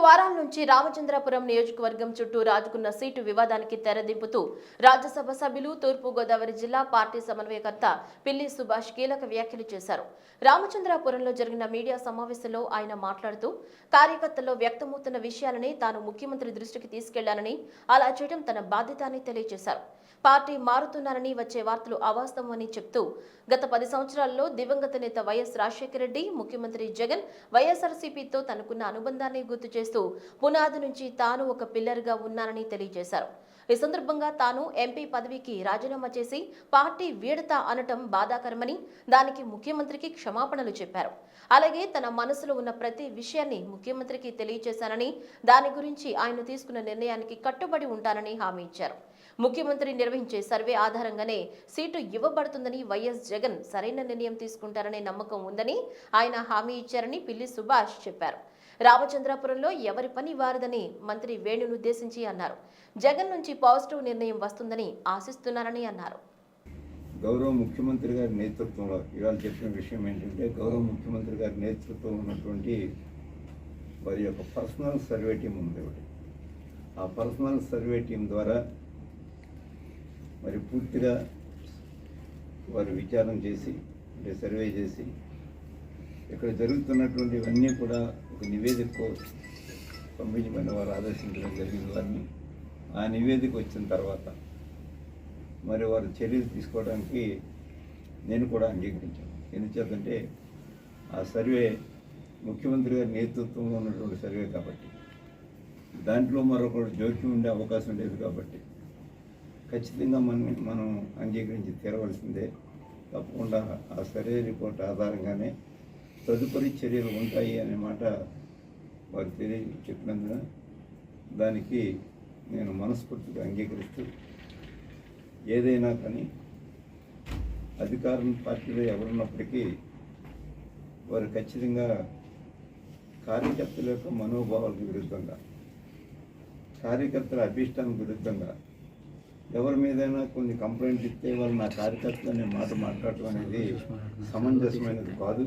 వారాల నుంచి రామచంద్రపురం నియోజకవర్గం చుట్టూ రాజుకున్న సీటు వివాదానికి తెరదింపుతూ రాజ్యసభ సభ్యులు తూర్పు గోదావరి జిల్లా పార్టీ సమన్వయకర్త పిల్లి సుభాష్ కీలక వ్యాఖ్యలు చేశారు. రామచంద్రపురంలో జరిగిన మీడియా సమావేశంలో ఆయన మాట్లాడుతూ కార్యకర్తల్లో వ్యక్తమవుతున్న విషయాలని తాను ముఖ్యమంత్రి దృష్టికి తీసుకెళ్లానని, అలా చేయడం తన బాధ్యత అని తెలియజేశారు. పార్టీ మారుతున్నారని వచ్చే వార్తలు అవాస్తవమని చెప్తూ గత 10 సంవత్సరాల్లో దివంగత నేత వైఎస్ రాజశేఖర రెడ్డి, ముఖ్యమంత్రి జగన్, వైఎస్ఆర్సీపీతో తనకున్న అనుబంధాన్ని గుర్తు చేస్తూ పునాది నుంచి తాను ఒక పిల్లర్గా ఉన్నానని తెలియజేశారు. ఈ సందర్భంగా తాను ఎంపీ పదవికి రాజీనామా చేసి పార్టీ వీడతా అనటం బాధాకరమని, దానికి ముఖ్యమంత్రికి క్షమాపణలు చెప్పారు. అలాగే తన మనసులో ఉన్న ప్రతి విషయాన్ని ముఖ్యమంత్రికి తెలియజేశానని, దాని గురించి ఆయన తీసుకున్న నిర్ణయానికి కట్టుబడి ఉంటానని హామీ ఇచ్చారు. ముఖ్యమంత్రి నిర్వహించే సర్వే ఆధారంగానే సీటు ఇవ్వబడుతుందని, వైఎస్ జగన్ సరైన నిర్ణయం తీసుకుంటారనే నమ్మకం ఉందని ఆయన హామీ ఇచ్చారని పిల్లి సుభాష్ చెప్పారు. రామచంద్రపురంలో ఎవరి పని వారదని మంత్రి వేణును ఉద్దేశించి అన్నారు. జగన్ నుంచి పాజిటివ్ నిర్ణయం వస్తుందని ఆశిస్తున్నారని అన్నారు. గౌరవ ముఖ్యమంత్రి గారి నేతృత్వంలో ఇవాళ చెప్పిన విషయం ఏంటంటే, గౌరవ ముఖ్యమంత్రి గారి నేతృత్వం ఉన్నటువంటి వారి యొక్క పర్సనల్ సర్వే టీం ఉంది ఒకటి. ఆ పర్సనల్ సర్వే టీం ద్వారా మరి పూర్తిగా వారు విచారణ చేసి, అంటే సర్వే చేసి, ఇక్కడ జరుగుతున్నటువంటివన్నీ కూడా ఒక నివేదిక పంపించమని వారు ఆదేశించడం జరిగింది. వారిని ఆ నివేదిక వచ్చిన తర్వాత మరి వారు చర్యలు తీసుకోవడానికి నేను కూడా అంగీకరించాను. ఎందుచేతంటే ఆ సర్వే ముఖ్యమంత్రి గారి నేతృత్వంలో ఉన్నటువంటి సర్వే కాబట్టి, దాంట్లో మరొకటి జోక్యం ఉండే అవకాశం లేదు కాబట్టి ఖచ్చితంగా మనం అంగీకరించి తీరవలసిందే. తప్పకుండా ఆ సర్వే రిపోర్ట్ ఆధారంగానే తదుపరి చర్యలు ఉంటాయి అనే మాట వారు చెప్పినందున దానికి నేను మనస్ఫూర్తిగా అంగీకరిస్తూ, ఏదైనా కానీ అధికారం పార్టీలో ఎవరున్నప్పటికీ వారు ఖచ్చితంగా కార్యకర్తల యొక్క మనోభావాలకు విరుద్ధంగా, కార్యకర్తల అభీష్టానికి విరుద్ధంగా ఎవరి మీదైనా కొన్ని కంప్లైంట్ ఇస్తే వాళ్ళు నా కార్యకర్తలు అనే మాట మాట్లాడటం అనేది సమంజసమైనది కాదు.